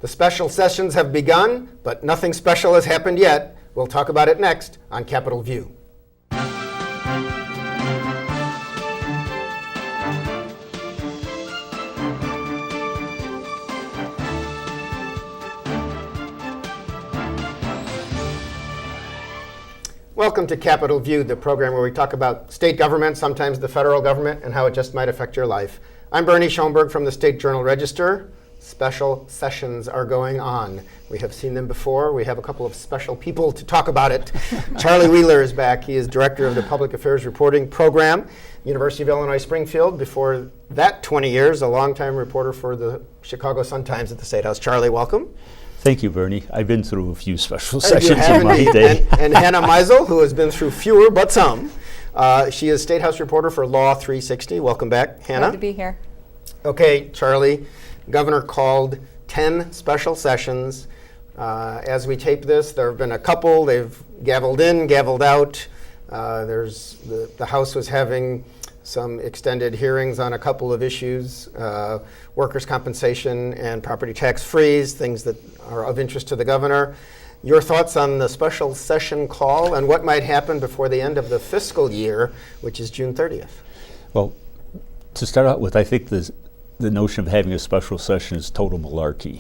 The special sessions have begun, but nothing special has happened yet. We'll talk about it next on Capitol View. Welcome to Capitol View, the program where we talk about state government, sometimes the federal government, and how it just might affect your life. I'm Bernie Schoenburg from the State Journal-Register. Special sessions are going on. We have seen them before. We have a couple of special people to talk about it. Charlie Wheeler is back. He is director of the Public Affairs Reporting Program, University of Illinois Springfield. Before that 20 years, a longtime reporter for the Chicago Sun-Times at the State House. Charlie, welcome. Thank you, Bernie. I've been through a few special sessions in my day. And Hannah Meisel, who has been through fewer but some. She is State House reporter for Law 360. Welcome back, Hannah. Glad to be here. Okay, Charlie. Governor called 10 special sessions. As we tape this, there have been a couple. They've gavelled in, gavelled out. The House was having some extended hearings on a couple of issues, workers' compensation and property tax freeze, things that are of interest to the governor. Your thoughts on the special session call and what might happen before the end of the fiscal year, which is June 30th? Well, to start out with, I think the notion of having a special session is total malarkey.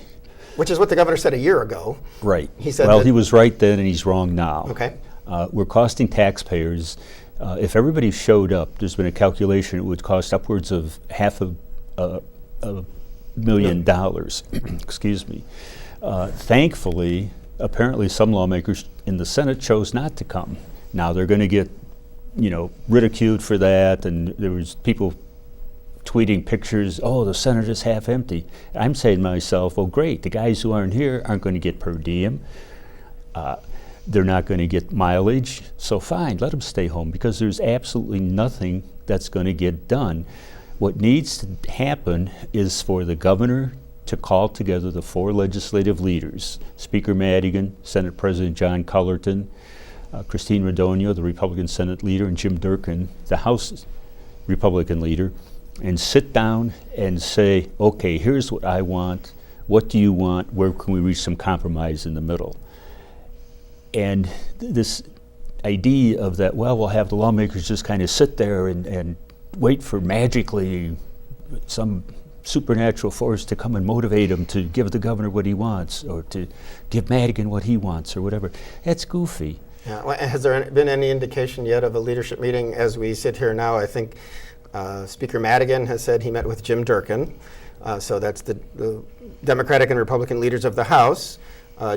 Which is what the governor said a year ago. Right. He said he was right then and he's wrong now. Okay. We're costing taxpayers. If everybody showed up, there's been a calculation, it would cost upwards of $500,000. Excuse me. Thankfully, apparently some lawmakers in the Senate chose not to come. Now they're going to get, ridiculed for that, and there was people tweeting pictures, oh, the Senate is half empty. I'm saying to myself, well, great, the guys who aren't here aren't going to get per diem. They're not going to get mileage, so fine, let them stay home, because there's absolutely nothing that's going to get done. What needs to happen is for the governor to call together the four legislative leaders, Speaker Madigan, Senate President John Cullerton, Christine Radogno, the Republican Senate leader, and Jim Durkin, the House Republican leader, and sit down and say, okay, here's what I want, what do you want, where can we reach some compromise in the middle? And this idea of that, well, we'll have the lawmakers just kind of sit there and wait for magically some supernatural force to come and motivate them to give the governor what he wants, or to give Madigan what he wants, or whatever. That's goofy. Yeah. Well, has there been any indication yet of a leadership meeting as we sit here now? I think Speaker Madigan has said he met with Jim Durkin. So that's the Democratic and Republican leaders of the House.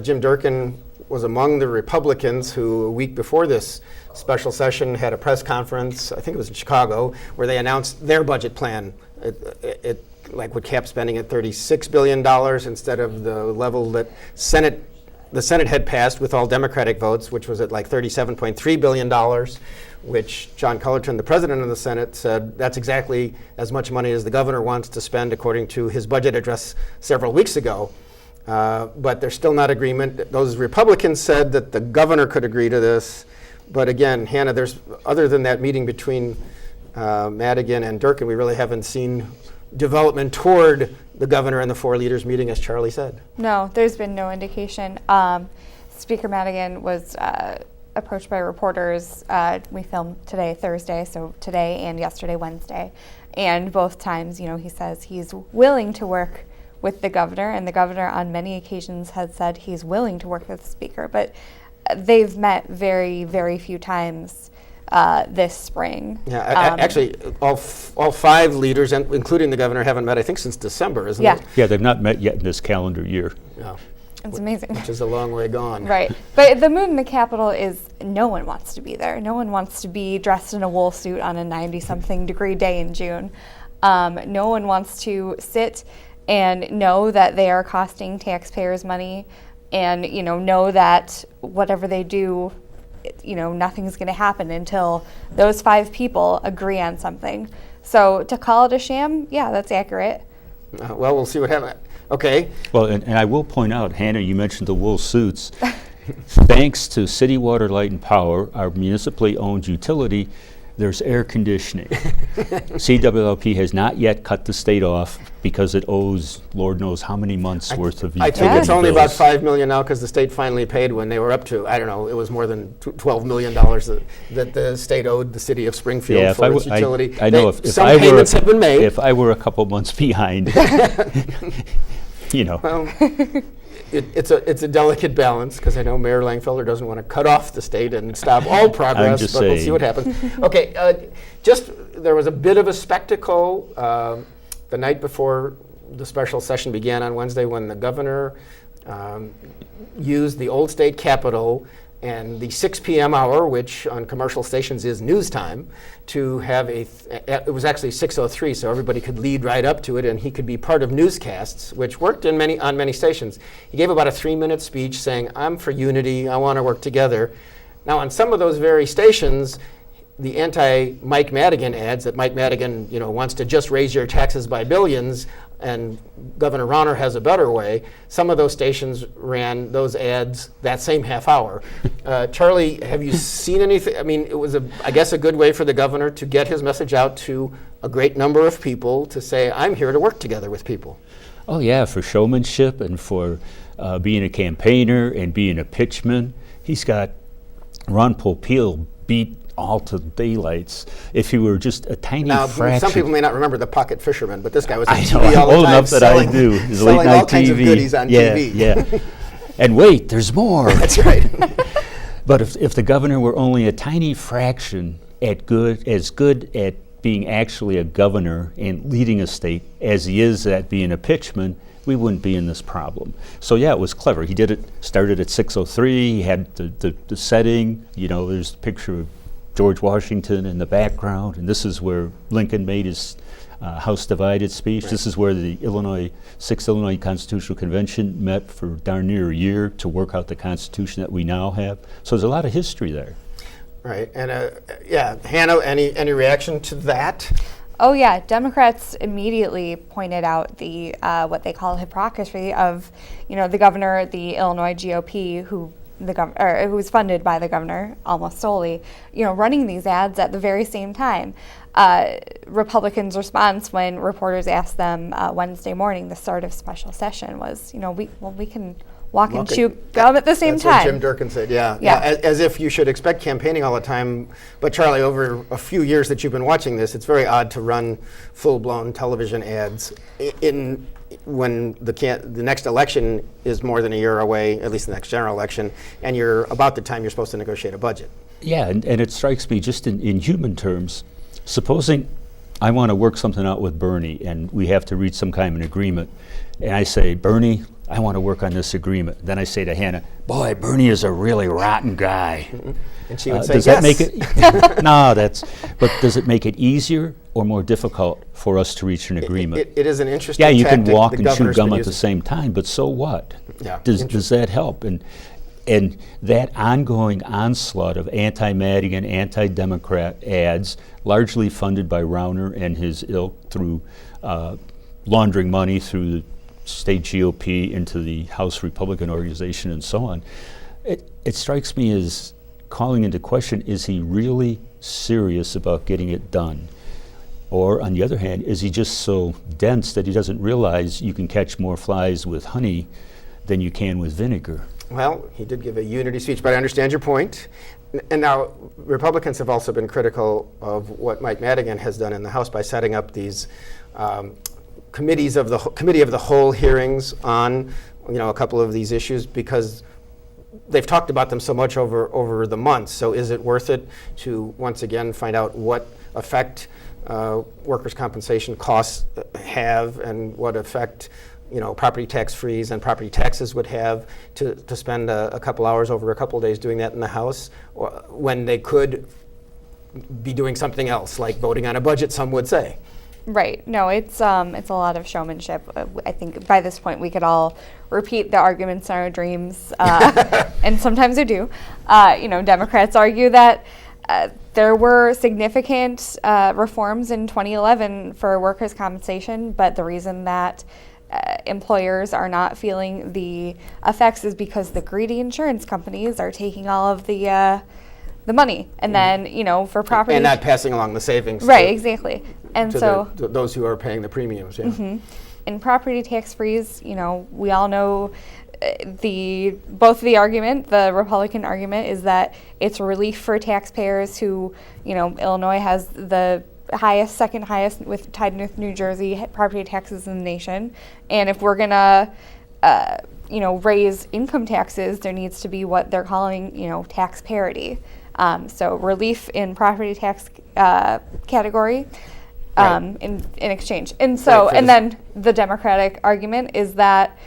Jim Durkin was among the Republicans who, a week before this special session, had a press conference, I think it was in Chicago, where they announced their budget plan. It would cap spending at $36 billion instead of the level that the Senate had passed with all Democratic votes, which was at like $37.3 billion, which John Cullerton, the president of the Senate, said that's exactly as much money as the governor wants to spend according to his budget address several weeks ago. But there's still not agreement. Those Republicans said that the governor could agree to this. But again, Hannah, other than that meeting between Madigan and Durkin, we really haven't seen development toward the governor and the four leaders meeting, as Charlie said. No, there's been no indication. Speaker Madigan was approached by reporters. We filmed today, Thursday, so today and yesterday, Wednesday. And both times, he says he's willing to work with the governor, and the governor on many occasions has said he's willing to work with the speaker, but they've met very, very few times this spring. Yeah, actually, all five leaders, including the governor, haven't met, I think, since December, isn't it? Yeah, they've not met yet in this calendar year. Yeah. It's amazing. Which is a long way gone. Right. But the mood in the Capitol is no one wants to be there. No one wants to be dressed in a wool suit on a 90-something degree day in June. No one wants to sit and know that they are costing taxpayers money, and know that whatever they do, nothing's going to happen until those five people agree on something. So to call it a sham, yeah, that's accurate. Well, we'll see what happens. Okay. Well, and I will point out, Hannah, you mentioned the wool suits. Thanks to City Water, Light, and Power, our municipally owned utility, there's air conditioning. CWLP has not yet cut the state off because it owes Lord knows how many months worth of I think utility it's only about bills. $5 million now because the state finally paid when they were up to, I don't know, it was more than $12 million that the state owed the city of Springfield Yeah, if I for its w- utility. I know if Some I were payments have been made. if I were a couple months behind, you know. Well, it's a delicate balance because I know Mayor Langfelder doesn't want to cut off the state and stop all progress, just but we'll see saying. what happens. Okay, there was a bit of a spectacle the night before the special session began on Wednesday when the governor used the old state capitol and the 6 p.m. hour, which on commercial stations is news time, to have it was actually 6:03, so everybody could lead right up to it, and he could be part of newscasts, which worked on many stations. He gave about a 3-minute speech saying, "I'm for unity, I want to work together." Now, on some of those very stations, the anti-Mike Madigan ads that Mike Madigan, wants to just raise your taxes by billions, and Governor Rauner has a better way. Some of those stations ran those ads that same half hour. Charlie, have you seen anything? I mean, it was, I guess, a good way for the governor to get his message out to a great number of people to say, I'm here to work together with people. Oh yeah, for showmanship and for being a campaigner and being a pitchman. He's got Ron Popeil beat all to daylights. If he were just a tiny Now, fraction. some people may not remember the pocket fisherman, but this guy was on I TV know, all I'm the old time enough that I do. His late selling all night kinds of TV. goodies on yeah, TV. Yeah. And wait, there's more. That's right. But if the governor were only a tiny fraction as good at being actually a governor and leading a state as he is at being a pitchman, we wouldn't be in this problem. So yeah, it was clever. He started at 6:03. He had the setting. There's a picture of George Washington in the background, and this is where Lincoln made his House Divided speech. Right. This is where the 6th Illinois Constitutional Convention met for darn near a year to work out the Constitution that we now have. So there's a lot of history there. Right, and Hannah, any reaction to that? Oh yeah, Democrats immediately pointed out the what they call hypocrisy of, the governor, the Illinois GOP, who was funded by the governor almost solely, running these ads at the very same time. Republicans' response when reporters asked them Wednesday morning, the start of special session, was, we can walk and chew gum at the same time. That's what Jim Durkin said, yeah. As if you should expect campaigning all the time. But Charlie, over a few years that you've been watching this, it's very odd to run full-blown television ads when the next election is more than a year away, at least the next general election, and you're about the time you're supposed to negotiate a budget. Yeah, and it strikes me just in human terms, supposing I want to work something out with Bernie and we have to reach some kind of an agreement, and I say, Bernie, I want to work on this agreement. Then I say to Hannah, boy, Bernie is a really rotten guy. Mm-hmm. And she would say, does yes. that make it? But does it make it easier or more difficult for us to reach an agreement? It is an interesting Yeah, you can tactic walk the and chew governor's gum been at the using. same time, but so what? Yeah, Does that help? And that ongoing onslaught of anti-Madigan, anti-Democrat ads, largely funded by Rauner and his ilk through laundering money through the state GOP into the House Republican organization and so on, it strikes me as calling into question, is he really serious about getting it done? Or on the other hand, is he just so dense that he doesn't realize you can catch more flies with honey than you can with vinegar? Well, he did give a unity speech, but I understand your point. And now, Republicans have also been critical of what Mike Madigan has done in the House by setting up these committee of the whole hearings on, a couple of these issues because they've talked about them so much over the months. So, is it worth it to once again find out what effect workers' compensation costs have and what effect property tax freeze and property taxes would have to spend a couple hours over a couple days doing that in the House when they could be doing something else, like voting on a budget, some would say. Right. No, it's a lot of showmanship. I think by this point we could all repeat the arguments in our dreams, and sometimes we do. Democrats argue that there were significant reforms in 2011 for workers' compensation, but the reason that employers are not feeling the effects is because the greedy insurance companies are taking all of the the money. And then, for property. And not passing along the savings. Right, exactly. And to so. those who are paying the premiums, yeah. In property tax freeze, we all know both the argument, the Republican argument, is that it's relief for taxpayers who, Illinois has the second highest tied with New Jersey property taxes in the nation. And if we're gonna, raise income taxes, there needs to be what they're calling, tax parity. So relief in property tax category. In exchange. And so, and then the Democratic argument is that,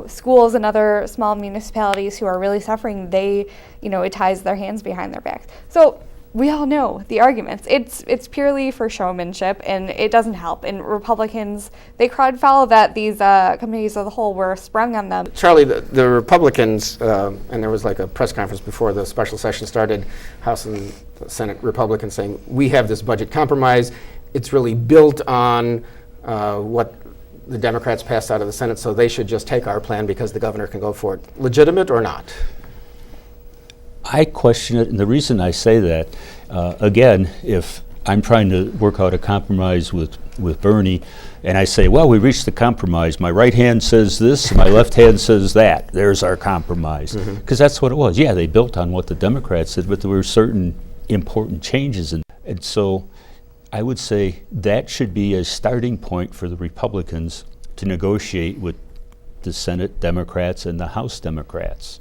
schools and other small municipalities who are really suffering, it ties their hands behind their backs. So we all know the arguments. It's purely for showmanship, and it doesn't help. And Republicans, they cried foul that these committees of the whole were sprung on them. Charlie, the Republicans, and there was like a press conference before the special session started, House and Senate Republicans saying, we have this budget compromise. It's really built on what the Democrats passed out of the Senate, so they should just take our plan because the governor can go for it. Legitimate or not? I question it, and the reason I say that, again, if I'm trying to work out a compromise with Bernie, and I say, well, we reached the compromise. My right hand says this, and my left hand says that. There's our compromise. Because that's what it was. Yeah, they built on what the Democrats did, but there were certain important changes. And so I would say that should be a starting point for the Republicans to negotiate with the Senate Democrats and the House Democrats.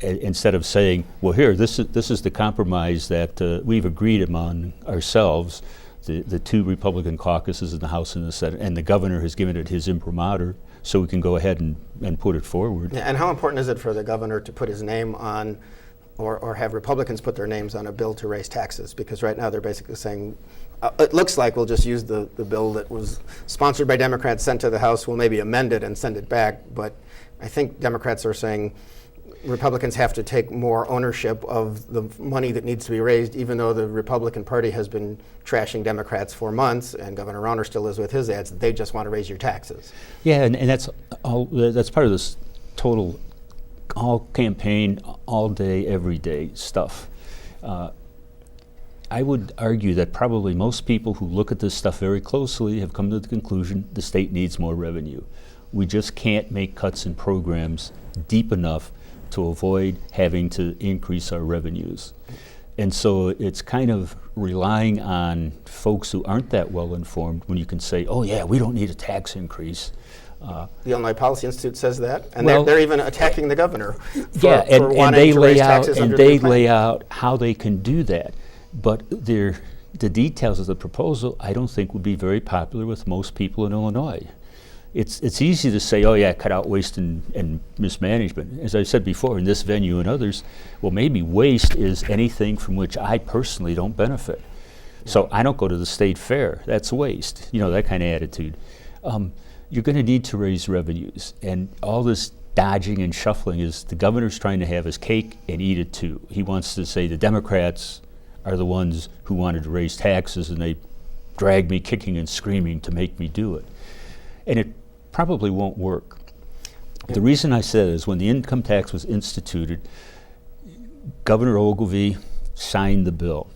Instead of saying, well, here, this is the compromise that we've agreed among ourselves, the two Republican caucuses in the House and the Senate, and the governor has given it his imprimatur, so we can go ahead and put it forward. Yeah, and how important is it for the governor to put his name on, or have Republicans put their names on a bill to raise taxes? Because right now they're basically saying, it looks like we'll just use the bill that was sponsored by Democrats, sent to the House, we'll maybe amend it and send it back. But I think Democrats are saying Republicans have to take more ownership of the money that needs to be raised, even though the Republican Party has been trashing Democrats for months, and Governor Rauner still is with his ads. They just want to raise your taxes. Yeah, and that's part of this total all campaign, all day, every day stuff. I would argue that probably most people who look at this stuff very closely have come to the conclusion the state needs more revenue. We just can't make cuts in programs deep enough to avoid having to increase our revenues. And so it's kind of relying on folks who aren't that well informed when you can say, oh yeah, we don't need a tax increase. The Illinois Policy Institute says that, and well, they're even attacking the governor for wanting they to lay raise out taxes and under they the plan. lay out how they can do that. But the details of the proposal, I don't think would be very popular with most people in Illinois. It's easy to say, oh yeah, cut out waste and mismanagement. As I said before, in this venue and others, well, maybe waste is anything from which I personally don't benefit. So I don't go to the state fair. That's waste. That kind of attitude. You're going to need to raise revenues, and all this dodging and shuffling is the governor's trying to have his cake and eat it too. He wants to say the Democrats are the ones who wanted to raise taxes, and they dragged me kicking and screaming to make me do it. And it probably won't work. The reason I said is when the income tax was instituted, Governor Ogilvie signed the bill,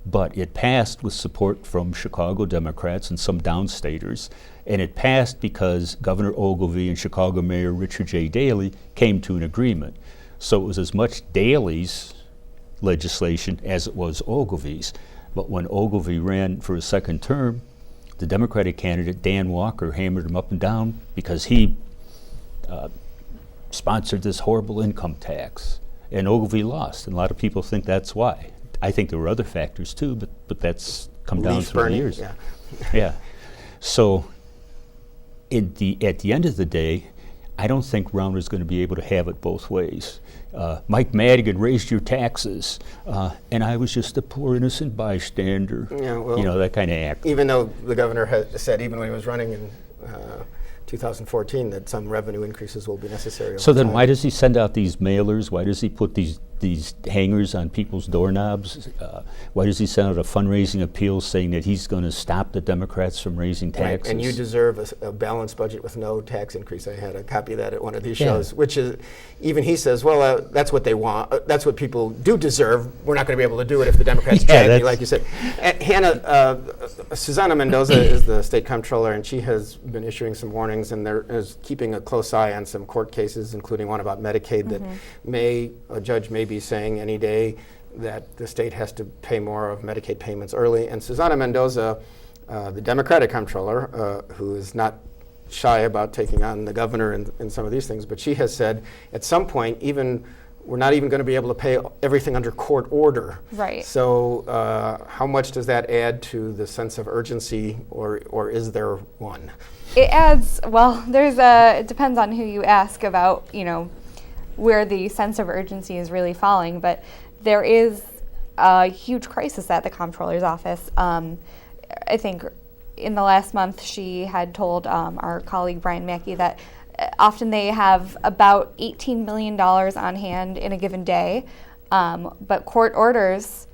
but it passed with support from Chicago Democrats and some downstaters, and it passed because Governor Ogilvie and Chicago Mayor Richard J. Daley came to an agreement. So it was as much Daley's legislation as it was Ogilvie's. But when Ogilvie ran for a second term, the Democratic candidate, Dan Walker, hammered him up and down because he sponsored this horrible income tax. And Ogilvie lost, and a lot of people think that's why. I think there were other factors too, but that's come down through the years. Yeah. Yeah. So at the end of the day, I don't think Rauner's going to be able to have it both ways. Mike Madigan raised your taxes, and I was just a poor innocent bystander. Yeah, well, that kind of act. Even though the governor had said, even when he was running in 2014, that some revenue increases will be necessary. So over then time. why does he send out these mailers? Why does he put these these hangers on people's doorknobs? Why does he send out a fundraising appeal saying that he's going to stop the Democrats from raising taxes? Right, and you deserve a balanced budget with no tax increase. I had a copy of that at one of these shows, which is, even he says, well, that's what they want. That's what people do deserve. We're not going to be able to do it if the Democrats drag me, like you said. Hannah, Susana Mendoza is the state comptroller, and she has been issuing some warnings, and there is keeping a close eye on some court cases, including one about Medicaid that a judge may be saying any day that the state has to pay more of Medicaid payments early. And Susana Mendoza, the Democratic comptroller, who is not shy about taking on the governor in some of these things, but she has said at some point, we're not even going to be able to pay everything under court order. Right. So how much does that add to the sense of urgency, or is there one? It adds, well, it depends on who you ask about, where the sense of urgency is really falling, but there is a huge crisis at the comptroller's office. I think in the last month she had told our colleague Brian Mackey that often they have about $18 million on hand in a given day, but court orders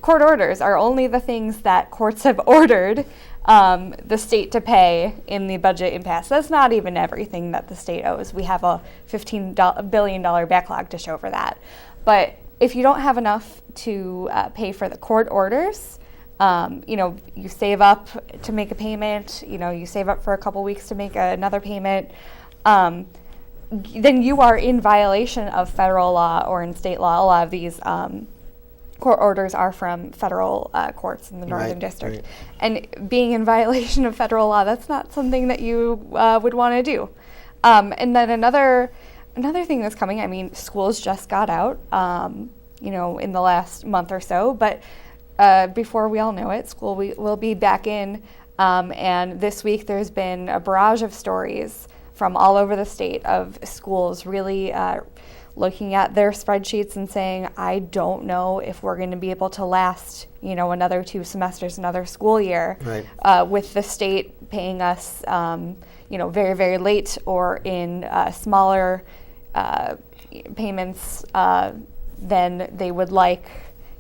are only the things that courts have ordered the state to pay in the budget impasse. That's not even everything that the state owes. We have a $15 billion backlog to show for that. But if you don't have enough to pay for the court orders, you save up to make a payment, you save up for a couple weeks to make another payment, then you are in violation of federal law or in state law. A lot of these court orders are from federal courts in the Northern District. Right. And being in violation of federal law, that's not something that you would want to do. And then another thing that's coming, schools just got out, in the last month or so, but before we all know it, school will be back in. And this week there's been a barrage of stories from all over the state of schools really looking at their spreadsheets and saying, I don't know if we're going to be able to last, another 2 semesters, another school year, with the state paying us, very, very late or in smaller payments than they would like.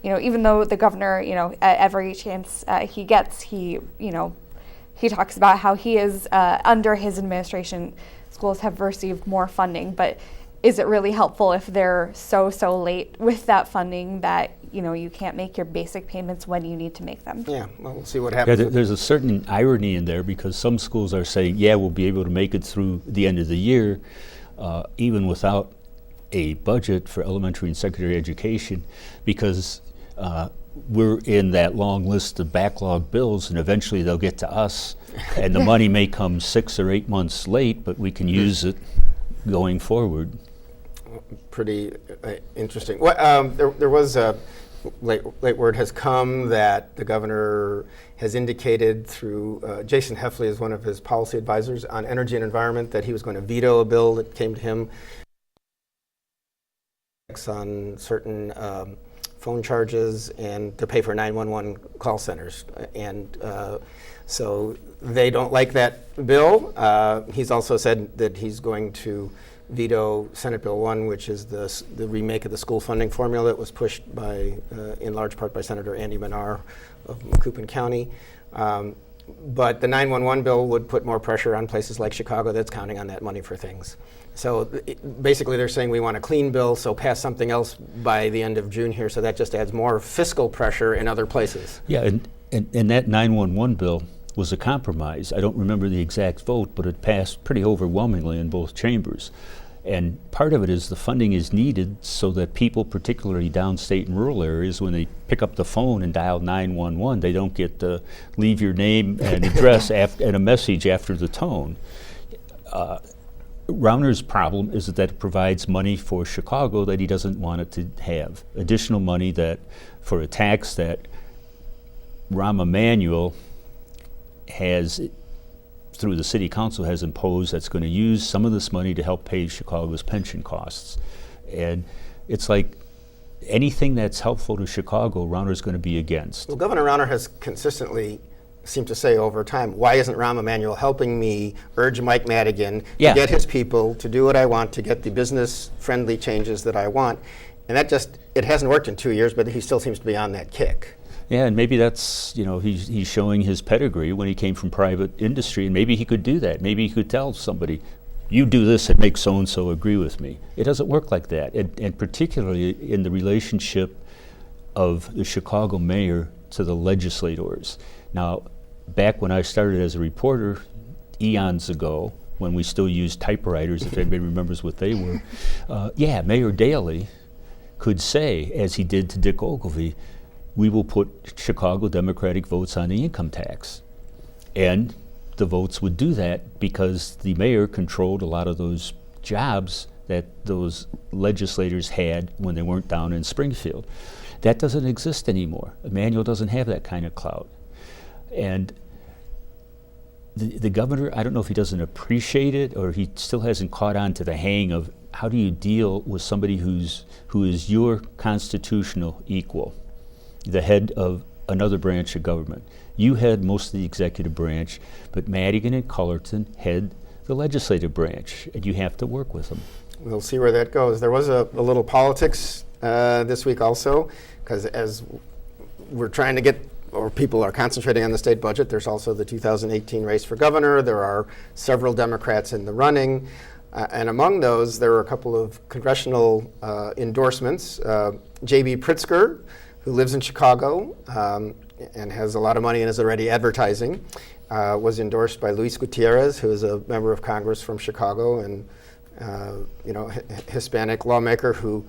Even though the governor, at every chance he gets, he talks about how he is, under his administration, schools have received more funding, but is it really helpful if they're so late with that funding that, you can't make your basic payments when you need to make them? Yeah, well, we'll see what happens. Yeah, there's a certain irony in there because some schools are saying, we'll be able to make it through the end of the year, even without a budget for elementary and secondary education, because we're in that long list of backlog bills, and eventually they'll get to us, and the money may come 6 or 8 months late, but we can use it going forward. Pretty interesting. Well, there was a late word has come that the governor has indicated through Jason Heffley is one of his policy advisors on energy and environment that he was going to veto a bill that came to him on certain phone charges and to pay for 911 call centers. And so they don't like that bill. He's also said that he's going to veto Senate Bill 1, which is the remake of the school funding formula that was pushed by, in large part by Senator Andy Manar of Macoupin County. But the 911 bill would put more pressure on places like Chicago that's counting on that money for things. So basically they're saying we want a clean bill, so pass something else by the end of June here, so that just adds more fiscal pressure in other places. Yeah, and that 911 bill was a compromise. I don't remember the exact vote, but it passed pretty overwhelmingly in both chambers. And part of it is the funding is needed so that people, particularly downstate and rural areas, when they pick up the phone and dial 911, they don't get to leave your name and address and a message after the tone. Rauner's problem is that it provides money for Chicago that he doesn't want it to have. Additional money that for a tax that Rahm Emanuel has, through the city council, has imposed, that's going to use some of this money to help pay Chicago's pension costs. And it's like anything that's helpful to Chicago, Rauner's going to be against. Well, Governor Rauner has consistently seemed to say over time, why isn't Rahm Emanuel helping me urge Mike Madigan to get his people to do what I want, to get the business-friendly changes that I want? And that just, it hasn't worked in 2 years, but he still seems to be on that kick. Yeah, and maybe that's, he's showing his pedigree when he came from private industry, and maybe he could do that. Maybe he could tell somebody, you do this and make so-and-so agree with me. It doesn't work like that, and particularly in the relationship of the Chicago mayor to the legislators. Now, back when I started as a reporter, eons ago, when we still used typewriters, if anybody remembers what they were, Mayor Daley could say, as he did to Dick Ogilvy, we will put Chicago Democratic votes on the income tax. And the votes would do that because the mayor controlled a lot of those jobs that those legislators had when they weren't down in Springfield. That doesn't exist anymore. Emanuel doesn't have that kind of clout. And the governor, I don't know if he doesn't appreciate it or he still hasn't caught on to the hang of how do you deal with somebody who is your constitutional equal, the head of another branch of government. You head most of the executive branch, but Madigan and Cullerton head the legislative branch, and you have to work with them. We'll see where that goes. There was a little politics this week also, because as we're trying to get, or people are concentrating on the state budget, there's also the 2018 race for governor. There are several Democrats in the running. And among those, there were a couple of congressional endorsements. J.B. Pritzker, who lives in Chicago and has a lot of money and is already advertising, was endorsed by Luis Gutierrez, who is a member of Congress from Chicago and Hispanic lawmaker who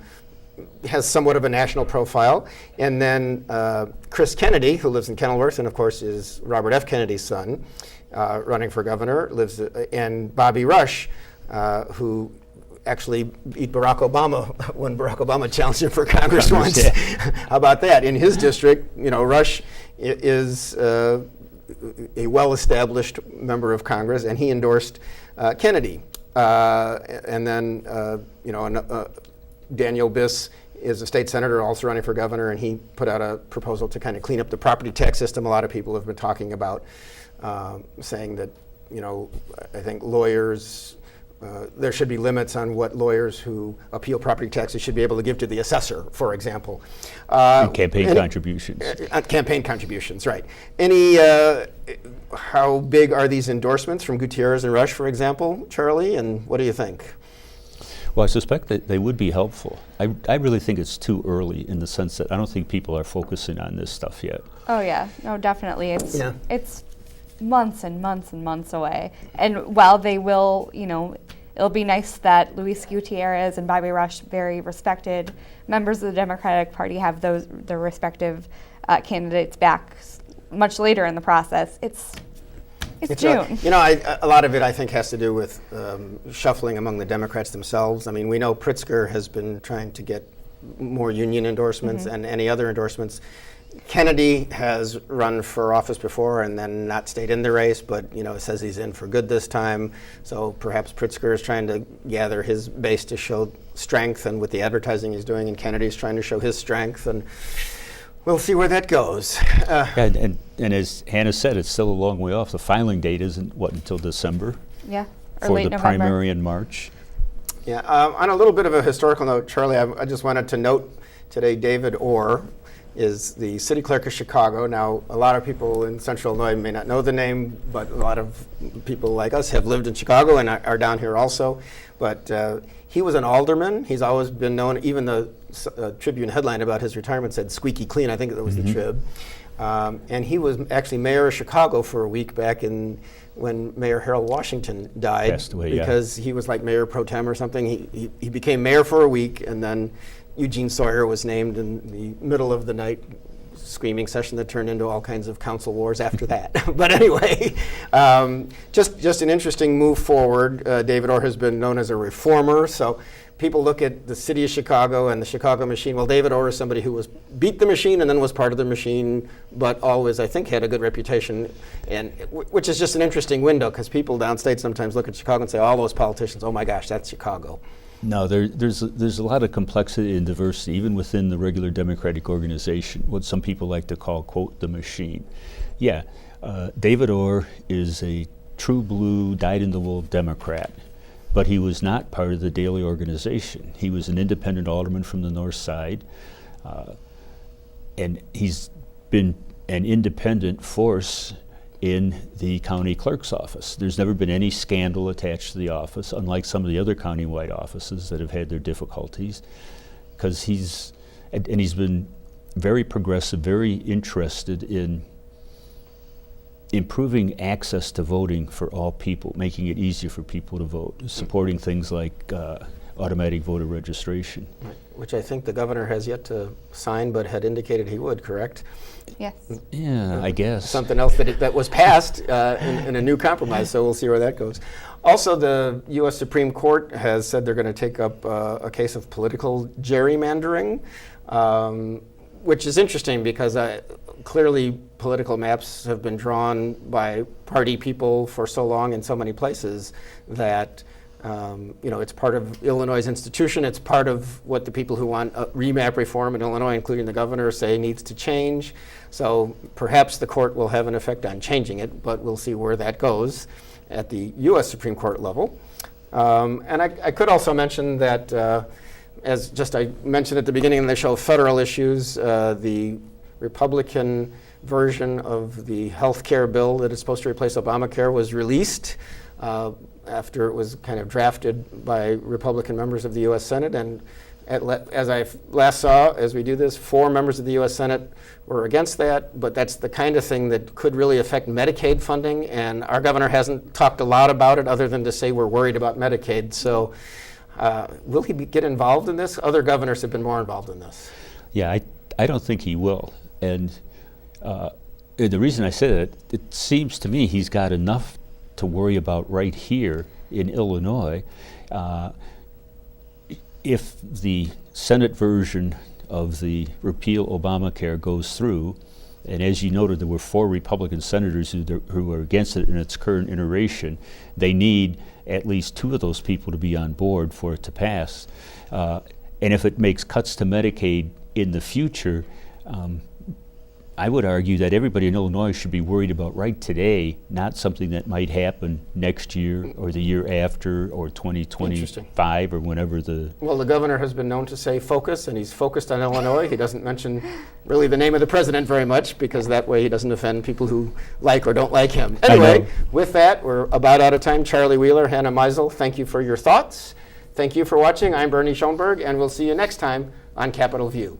has somewhat of a national profile. And then Chris Kennedy, who lives in Kenilworth and of course is Robert F. Kennedy's son, running for governor, and Bobby Rush, who actually beat Barack Obama when Barack Obama challenged him for Congress once. Yeah. How about that? In his district, Rush is a well-established member of Congress, and he endorsed Kennedy. And then, Daniel Biss is a state senator also running for governor, and he put out a proposal to kind of clean up the property tax system. A lot of people have been talking about saying that, I think lawyers, there should be limits on what lawyers who appeal property taxes should be able to give to the assessor, for example. And campaign contributions. Campaign contributions, right. How big are these endorsements from Gutierrez and Rush, for example, Charlie, and what do you think? Well, I suspect that they would be helpful. I really think it's too early in the sense that I don't think people are focusing on this stuff yet. Oh yeah, no, definitely. It's months and months and months away. And while they will, it'll be nice that Luis Gutierrez and Bobby Rush, very respected members of the Democratic Party, have their respective candidates back much later in the process. It's June. A lot of it, I think, has to do with shuffling among the Democrats themselves. I mean, we know Pritzker has been trying to get more union endorsements and any other endorsements. Kennedy has run for office before and then not stayed in the race, but says he's in for good this time. So perhaps Pritzker is trying to gather his base to show strength, and with the advertising he's doing, and Kennedy's trying to show his strength, and we'll see where that goes. And as Hannah said, it's still a long way off. The filing date isn't until December. Yeah, or for late the November. primary in March. Yeah. On a little bit of a historical note, Charlie, I just wanted to note today David Orr is the city clerk of Chicago. Now, a lot of people in Central Illinois may not know the name, but a lot of people like us have lived in Chicago and are down here also. But he was an alderman. He's always been known, even the Tribune headline about his retirement said squeaky clean. I think that was the Trib. And he was actually mayor of Chicago for a week back when Mayor Harold Washington died. Passed away, because he was like mayor pro tem or something. He became mayor for a week, and then Eugene Sawyer was named in the middle of the night screaming session that turned into all kinds of council wars after that. But anyway, just an interesting move forward. David Orr has been known as a reformer, so people look at the city of Chicago and the Chicago machine. Well, David Orr is somebody who beat the machine and then was part of the machine, but always, I think, had a good reputation, and which is just an interesting window, because people downstate sometimes look at Chicago and say, all those politicians, oh my gosh, that's Chicago. No, there's a lot of complexity and diversity, even within the regular Democratic organization, what some people like to call, quote, the machine. Yeah, David Orr is a true blue, dyed-in-the-wool Democrat. but he was not part of the Daily organization. He was an independent alderman from the north side, and he's been an independent force in the county clerk's office. There's never been any scandal attached to the office, unlike some of the other county-wide offices that have had their difficulties, because he's been very progressive, very interested in improving access to voting for all people, making it easier for people to vote, supporting things like automatic voter registration. Right. Which I think the governor has yet to sign, but had indicated he would, correct? Yes. Yeah, I guess. Something else that was passed in a new compromise, so we'll see where that goes. Also, the U.S. Supreme Court has said they're going to take up a case of political gerrymandering, which is interesting because clearly political maps have been drawn by party people for so long in so many places that it's part of Illinois' institution. It's part of what the people who want remap reform in Illinois, including the governor, say needs to change. So perhaps the court will have an effect on changing it, but we'll see where that goes at the U.S. Supreme Court level. And I could also mention that, as just I mentioned at the beginning of the show, federal issues, the Republican version of the health care bill that is supposed to replace Obamacare was released after it was kind of drafted by Republican members of the U.S. Senate. And as I last saw, as we do this, 4 members of the U.S. Senate were against that, but that's the kind of thing that could really affect Medicaid funding, and our governor hasn't talked a lot about it other than to say we're worried about Medicaid. So will he get involved in this? Other governors have been more involved in this. Yeah, I don't think he will. And the reason I say that, it seems to me he's got enough to worry about right here in Illinois. If the Senate version of the repeal Obamacare goes through, and as you noted, there were 4 Republican senators who were against it in its current iteration, they need at least 2 of those people to be on board for it to pass. And if it makes cuts to Medicaid in the future, I would argue that everybody in Illinois should be worried about right today, not something that might happen next year or the year after or 2025 or whenever the... Well, the governor has been known to say focus, and he's focused on Illinois. He doesn't mention really the name of the president very much, because that way he doesn't offend people who like or don't like him. Anyway, with that, we're about out of time. Charlie Wheeler, Hannah Meisel, thank you for your thoughts. Thank you for watching. I'm Bernie Schoenburg, and we'll see you next time on Capitol View.